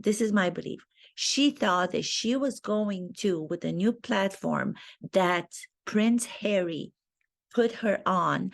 this is my belief. She thought that she was going to, with a new platform that Prince Harry put her on,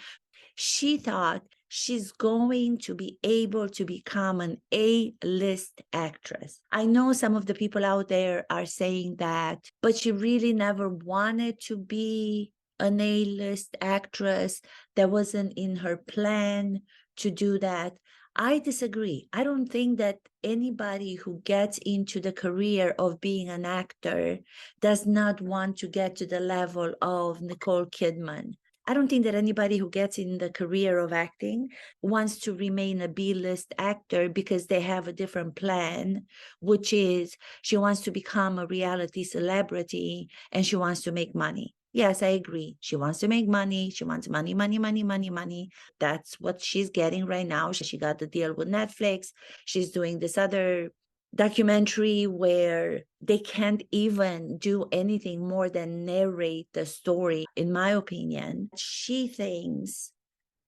she thought she's going to be able to become an A-list actress. I know some of the people out there are saying that, but she really never wanted to be an A-list actress. That wasn't in her plan to do that. I disagree. I don't think that anybody who gets into the career of being an actor does not want to get to the level of Nicole Kidman. I don't think that anybody who gets in the career of acting wants to remain a B-list actor because they have a different plan, which is she wants to become a reality celebrity and she wants to make money. Yes, I agree. She wants to make money. She wants money, money, money, money, money. That's what she's getting right now. She got the deal with Netflix. She's doing this other documentary where they can't even do anything more than narrate the story. In my opinion, she thinks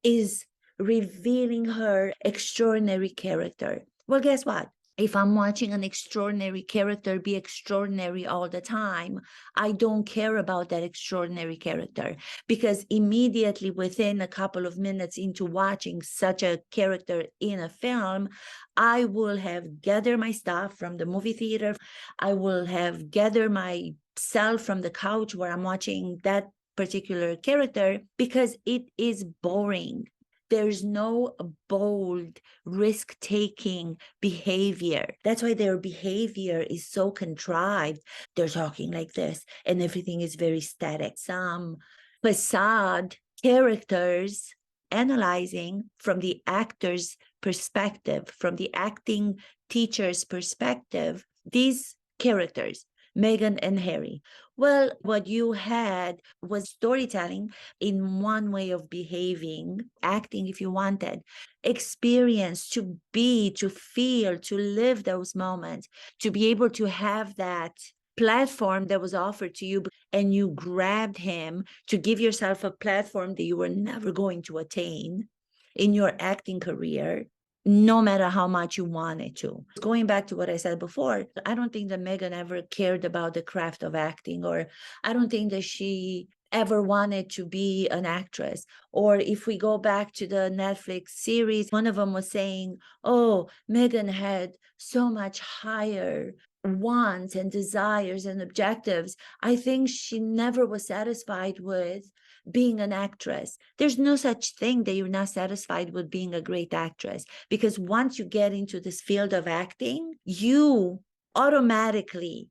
is revealing her extraordinary character. Well, guess what? If I'm watching an extraordinary character be extraordinary all the time, I don't care about that extraordinary character, because immediately within a couple of minutes into watching such a character in a film, I will have gathered my stuff from the movie theater. I will have gathered myself from the couch where I'm watching that particular character, because it is boring. There's no bold, risk-taking behavior. That's why their behavior is so contrived. They're talking like this, and everything is very static. Some facade characters analyzing from the actor's perspective, from the acting teacher's perspective, these characters, Meghan and Harry. Well, what you had was storytelling in one way of behaving, acting if you wanted, experience, to be, to feel, to live those moments, to be able to have that platform that was offered to you, and you grabbed him to give yourself a platform that you were never going to attain in your acting career, no matter how much you wanted to. Going back to what I said before, I don't think that Meghan ever cared about the craft of acting, or I don't think that she ever wanted to be an actress. Or if we go back to the Netflix series, one of them was saying, oh, Meghan had so much higher wants and desires and objectives. I think she never was satisfied with being an actress. There's no such thing that you're not satisfied with being a great actress, because once you get into this field of acting, you automatically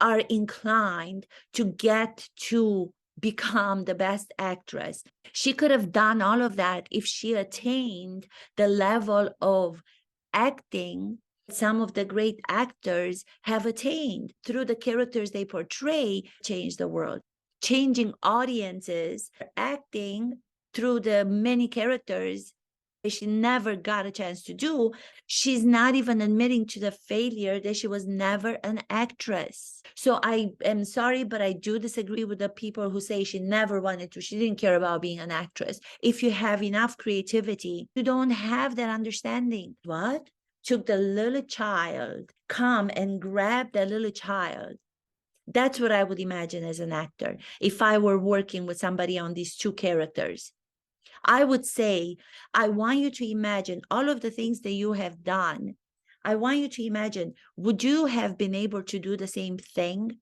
are inclined to get to become the best actress. She could have done all of that if she attained the level of acting some of the great actors have attained through the characters they portray. Change the world, changing audiences, acting through the many characters she never got a chance to do. She's not even admitting to the failure that she was never an actress. So I am sorry, but I do disagree with the people who say she never wanted to. She didn't care about being an actress. If you have enough creativity, you don't have that understanding. What? Took the little child, come and grab the little child. That's what I would imagine as an actor. If I were working with somebody on these two characters, I would say, I want you to imagine all of the things that you have done. I want you to imagine, would you have been able to do the same thing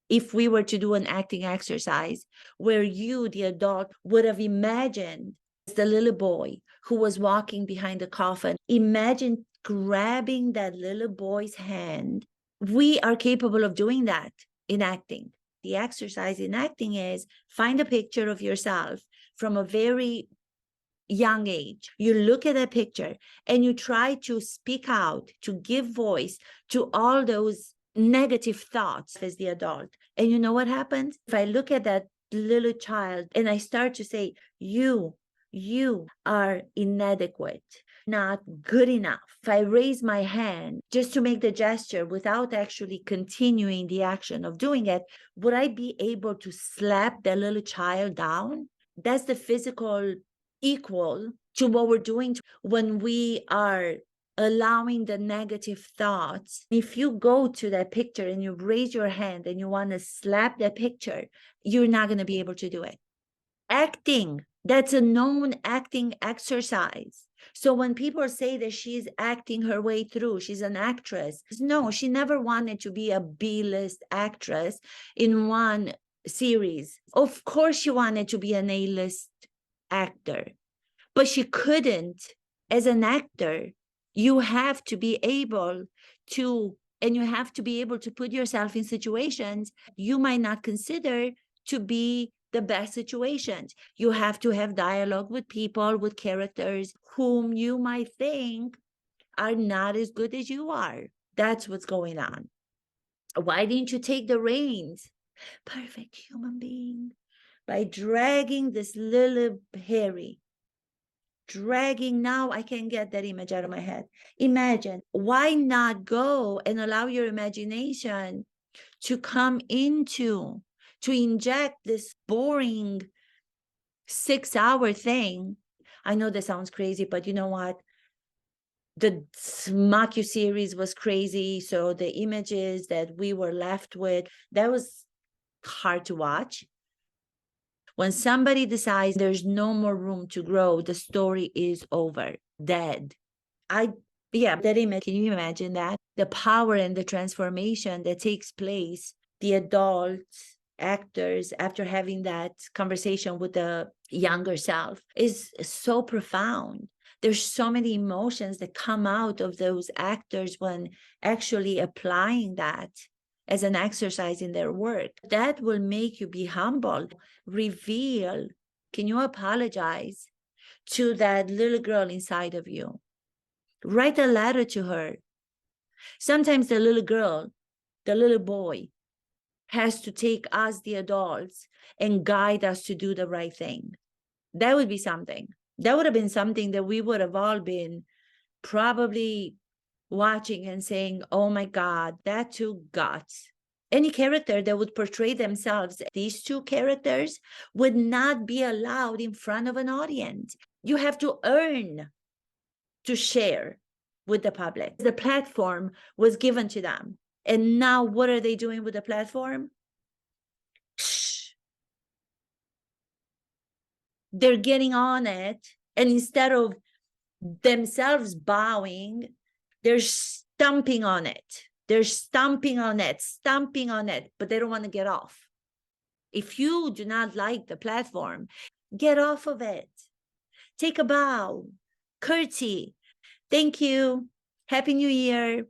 if we were to do an acting exercise where you, the adult, would have imagined the little boy who was walking behind the coffin? Imagine grabbing that little boy's hand. We are capable of doing that in acting. The exercise in acting is find a picture of yourself from a very young age. You look at a picture and you try to speak out, to give voice to all those negative thoughts as the adult. And you know what happens? If I look at that little child and I start to say, you are inadequate, not good enough. If I raise my hand just to make the gesture without actually continuing the action of doing it, would I be able to slap that little child down? That's the physical equal to what we're doing when we are allowing the negative thoughts. If you go to that picture and you raise your hand and you want to slap that picture, you're not going to be able to do it. Acting, that's a known acting exercise. So when people say that she's acting her way through, she's an actress. No, she never wanted to be a B-list actress in one series. Of course, she wanted to be an A-list actor, but she couldn't. As an actor, you have to be able to, and you have to be able to put yourself in situations you might not consider to be the best situations. You have to have dialogue with people, with characters whom you might think are not as good as you are. That's what's going on. Why didn't you take the reins? Perfect human being. By dragging this little Harry, dragging, now I can get that image out of my head. Imagine, why not go and allow your imagination to come into, to inject this boring 6-hour thing. I know that sounds crazy, but you know what? The Macu series was crazy. So the images that we were left with, that was hard to watch. When somebody decides there's no more room to grow, the story is over, dead. That image, can you imagine that? The power and the transformation that takes place, the adult actors after having that conversation with the younger self is so profound. There's so many emotions that come out of those actors when actually applying that as an exercise in their work. That will make you be humble, reveal. Can you apologize to that little girl inside of you? Write a letter to her. Sometimes the little girl, the little boy, has to take us, the adults, and guide us to do the right thing. That would be something. That would have been something that we would have all been probably watching and saying, oh my God, that took guts. Any character that would portray themselves, these two characters, would not be allowed in front of an audience. You have to earn to share with the public. The platform was given to them. And now what are they doing with the platform? They're getting on it. And instead of themselves bowing, they're stomping on it. They're stomping on it, but they don't want to get off. If you do not like the platform, get off of it. Take a bow, curtsy. Thank you. Happy New Year.